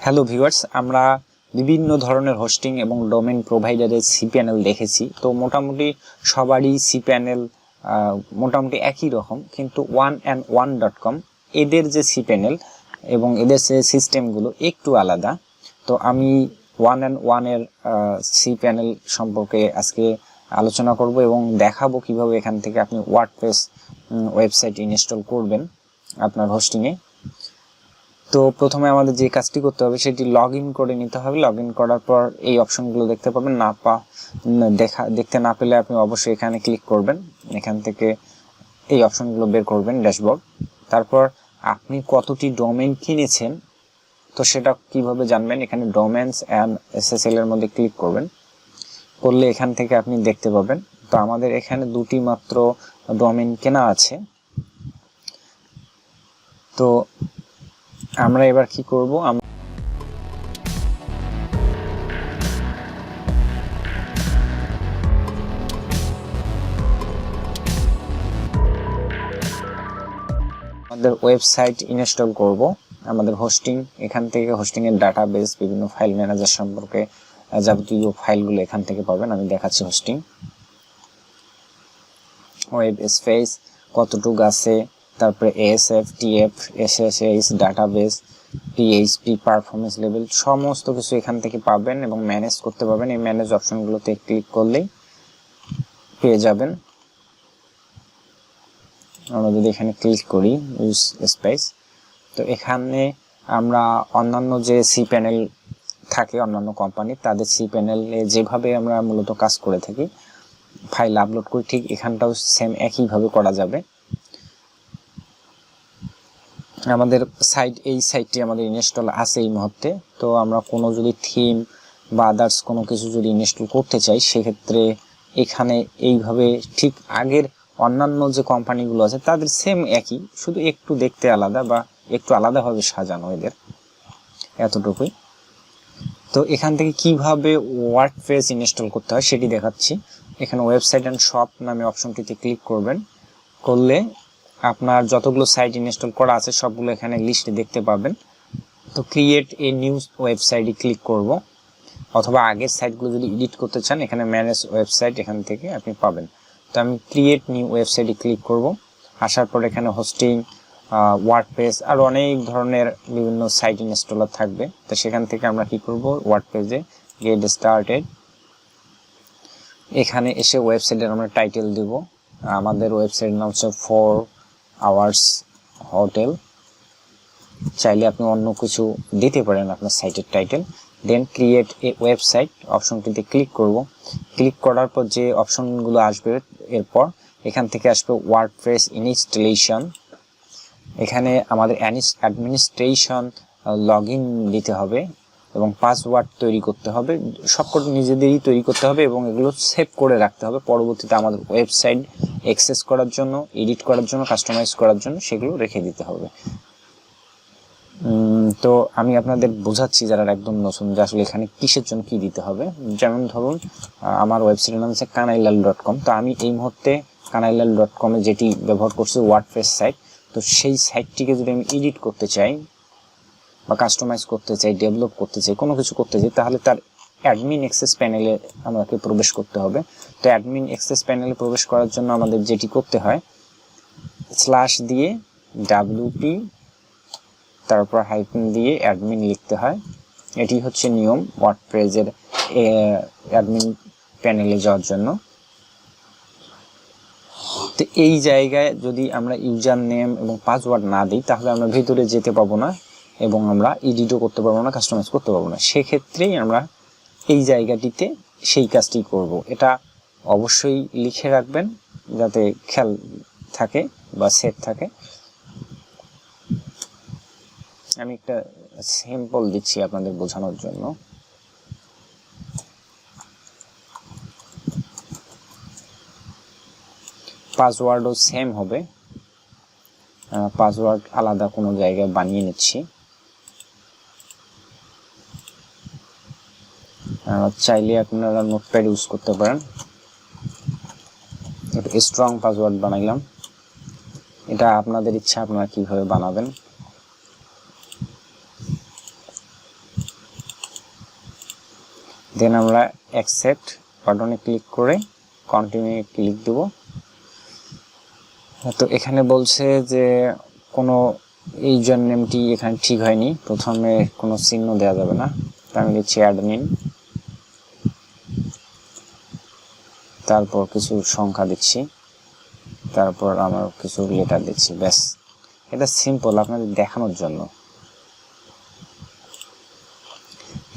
Hello viewers, আমরা বিভিন্ন ধরনের হোস্টিং এবং ডোমেইন প্রোভাইডারের সিপ্যানেল দেখেছি। তো মোটামুটি সবারই সিপ্যানেল মোটামুটি একই রকম, কিন্তু oneandone.com এদের যে সিপ্যানেল এবং এদের যে সিস্টেমগুলো একটু আলাদা। তো আমি oneandone-এর সিপ্যানেল সম্পর্কে আজকে আলোচনা করব এবং দেখাবো কিভাবে এখান থেকে আপনি ওয়ার্ডপ্রেস ওয়েবসাইট ইনস্টল করবেন আপনার হোস্টিংয়ে। তো প্রথমে আমাদের যে কাজটি করতে হবে সেটি লগইন করে নিতে হবে। লগইন করার পর এই অপশনগুলো দেখতে পাবেন। দেখতে না পেলে আপনি অবশ্যই এখানে ক্লিক করবেন। এখান থেকে এই অপশনগুলো বের করবেন, ড্যাশবোর্ড। তারপর আপনি কতটি ডোমেইন কিনেছেন তো সেটা কিভাবে জানবেন, এখানে ডোমেইনস অ্যান্ড এসএসএল এর মধ্যে ক্লিক করবেন। করলে এখান থেকে আপনি দেখতে পাবেন। তো আমাদের এখানে দুটি মাত্র ডোমেইন কেনা আছে। তো আমরা এবার কি করব, আমাদের ওয়েবসাইট ইনস্টল করব। আমাদের হোস্টিং, এখান থেকে হোস্টিং এর ডাটাবেস, বিভিন্ন ফাইল ম্যানেজার সম্পর্কে যাবতীয় ফাইলগুলো এখান থেকে পাবেন। আমি দেখাচ্ছি হোস্টিং, ওয়েব স্পেস কতটুকু আছে, তারপরে ASF, TF, SSS, database, PHP, performance level, সমস্ত কিছু এখান থেকে পাবেন এবং ম্যানেজ করতে পারবেন। এই ম্যানেজ অপশনগুলোতে ক্লিক করলেই পেয়ে যাবেন। আমরা যদি এখানে ক্লিক করি ইউজ স্পেস, তো এখানে আমরা অন্যান্য যে সিপ্যানেল থাকে অন্যান্য কোম্পানি, তাদের সিপ্যানেলে যেভাবে আমরা মূলত কাজ করে থাকি, ফাইল আপলোড করি, ঠিক এখানটাও সেম একইভাবে করা যাবে। আমাদের এই সাইটটি আমাদের ইনস্টল আছে এই মুহূর্তে। তো আমরা কোনো যদি থিম বা আদার্স কোনো কিছু যদি ইনস্টল করতে চাই, সেক্ষেত্রে এখানে এইভাবে ঠিক আগের অন্যান্য যে কোম্পানিগুলো আছে তাদের সেম একই, শুধু একটু দেখতে আলাদা বা একটু আলাদাভাবে সাজানো এদের, এতটুকুই। তো এখান থেকে কিভাবে ওয়ার্ডপ্রেস ইনস্টল করতে হয় সেটি দেখাচ্ছি। এখানে ওয়েবসাইট অ্যান্ড শপ নামে অপশনটিতে ক্লিক করবেন। করলে আপনার যতগুলো সাইট ইনস্টল করা আছে সবগুলো এখানে লিস্টে দেখতে পাবেন। তো ক্রিয়েট এ নিউ ওয়েবসাইটে ক্লিক করব, অথবা আগের সাইটগুলো যদি এডিট করতে চান এখানে ম্যানেজ ওয়েবসাইট এখান থেকে আপনি পাবেন। তো আমি ক্রিয়েট নিউ ওয়েবসাইটে ক্লিক করব। আসার পর এখানে হোস্টিং, ওয়ার্ডপ্রেস আর অনেক ধরনের বিভিন্ন সাইট ইনস্টলার থাকবে। তো সেখান থেকে আমরা কি করব, ওয়ার্ডপ্রেসে গেট স্টার্টেড, এখানে এসে ওয়েবসাইটের আমরা টাইটেল দেব। আমাদের ওয়েবসাইটের নাম হচ্ছে 4 আওয়ার্স হোটেল। চাইলে আপনি অন্য কিছু দিতে পারেন আপনার সাইটের title. Then create a website অপশনটিতে ক্লিক করব। ক্লিক করার পর যে অপশনগুলো আসবে, এরপর এখান থেকে আসবে ওয়ার্ডপ্রেস ইনস্টলেশন। এখানে আমাদের অ্যাডমিনিস্ট্রেশন লগইন দিতে হবে এবং পাসওয়ার্ড তৈরি করতে হবে। সবকটা নিজেদেরই তৈরি করতে হবে এবং এগুলো সেভ করে রাখতে হবে। পরবর্তীতে আমাদের ওয়েবসাইট অ্যাক্সেস করার জন্য, এডিট করার জন্য, কাস্টমাইজ করার জন্য সেগুলো রেখে দিতে হবে। তো আমি আপনাদের বোঝাচ্ছি যারা একদম নতুন, যে আসলে এখানে কিসের জন্য কি দিতে হবে। যেমন ধরুন আমার ওয়েবসাইটের নাম হচ্ছে kanay.com। তো আমি এই মুহূর্তে kanay.com এ যেটি ব্যবহার করছি ওয়ার্ডপ্রেস সাইট, তো সেই সাইটটিকে যদি আমি এডিট করতে চাই বা কাস্টমাইজ করতে চাই, ডেভেলপ করতে চাই, কোনো কিছু করতে চাই, তাহলে তার অ্যাডমিন অ্যাক্সেস প্যানেলে আমাকে প্রবেশ করতে হবে। তো অ্যাডমিন অ্যাক্সেস প্যানেলে প্রবেশ করার জন্য আমাদের যেটি করতে হয়, স্ল্যাশ দিয়ে WP তারপর হাইফেন দিয়ে অ্যাডমিন লিখতে হয়। এটি হচ্ছে নিয়ম ওয়ার্ডপ্রেসের অ্যাডমিন প্যানেলে যাওয়ার জন্য। তো এই জায়গায় যদি আমরা ইউজার নেম এবং পাসওয়ার্ড না দিই তাহলে আমরা ভিতরে যেতে পাবো না এবং আমরা এডিটও করতে পারবো না, কাস্টমাইজ করতে পারবো না। সেক্ষেত্রেই আমরা এই জায়গাটিতে সেই কাজটি করব। এটা অবশ্যই লিখে রাখবেন যাতে খেয়াল থাকে বা সেভ থাকে। আমি একটা স্যাম্পল দিচ্ছি আপনাদের বোঝানোর জন্য। পাসওয়ার্ডও সেম হবে, পাসওয়ার্ড আলাদা কোনো জায়গায় বানিয়ে নিচ্ছি। চাইলে আপনারা নোটপ্যাড ইউজ করতে পারেন। একটু স্ট্রং পাসওয়ার্ড বানাইলাম, এটা আপনাদের ইচ্ছা আপনারা কিভাবে বানাবেন। দেন আমরা অ্যাকসেপ্ট বাটনে ক্লিক করে কন্টিনিউ ক্লিক দেব। তো এখানে বলছে যে কোনো ইউজার নেমটি এখানে ঠিক হয়নি, প্রথমে কোনো চিহ্ন দেওয়া যাবে না। তো আমি দিচ্ছি অ্যাডমিন, তারপর কিছু সংখ্যা দিচ্ছি, তারপর আমার কিছু লেটার দিচ্ছি, ব্যাস। এটা সিম্পল আপনাদের দেখানোর জন্য।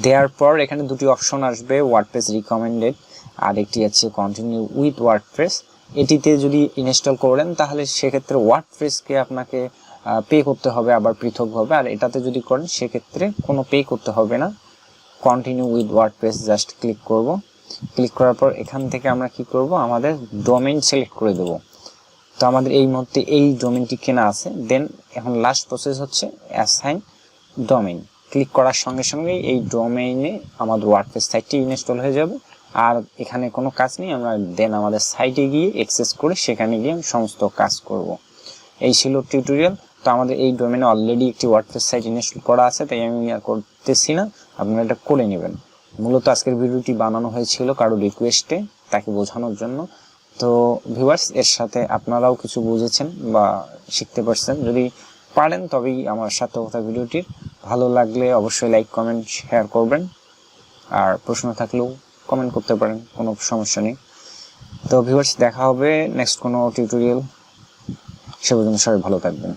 দেওয়ার পর এখানে দুটি অপশন আসবে, ওয়ার্ডপ্রেস রিকমেন্ডেড আর একটি আছে কন্টিনিউ উইথ ওয়ার্ডপ্রেস। এটিতে যদি ইনস্টল করেন তাহলে সেক্ষেত্রে ওয়ার্ডপ্রেসকে আপনাকে পে করতে হবে আবার পৃথকভাবে, আর এটাতে যদি করেন সেক্ষেত্রে কোনো পে করতে হবে না। Continue with WordPress just click করব। ক্লিক করার পর এখান থেকে আমরা কি করব, আমাদের ডোমেইন সিলেক্ট করে দেব। তো আমাদের এই মুহূর্তে এই ডোমেইনটি কেনা আছে। দেন এখন লাস্ট প্রসেস হচ্ছে অ্যাসাইন ডোমেইন। ক্লিক করার সঙ্গে সঙ্গে এই ডোমেইনে আমাদের ওয়ার্ডপ্রেস সাইটটি ইনস্টল হয়ে যাবে। আর এখানে কোনো কাজ নেই, আমরা দেন আমাদের সাইটে গিয়ে অ্যাক্সেস করে সেখানে গিয়ে সমস্ত কাজ করব। এই ছিল টিউটোরিয়াল। তো আমাদের এই ডোমেইনে অলরেডি একটি ওয়ার্ডপ্রেস সাইট ইনস্টল করা আছে, তাই আমি আর করতেছি না, আপনারা এটা করে নেবেন। মূলত আজকের ভিডিওটি বানানো হয়েছিল কারো রিকোয়েস্টে, তাকে বোঝানোর জন্য। তো ভিউয়ার্স, এর সাথে আপনারাও কিছু বুঝেছেন বা শিখতে পারছেন। যদি পারেন তবেই আমার সার্থকতা ভিডিওটির। ভালো লাগলে অবশ্যই লাইক, কমেন্ট, শেয়ার করবেন। আর প্রশ্ন থাকলেও কমেন্ট করতে পারেন, কোনো সমস্যা নেই। তো ভিউয়ার্স, দেখা হবে নেক্সট কোনো টিউটোরিয়াল। সে পর্যন্ত সবাই ভালো থাকবেন।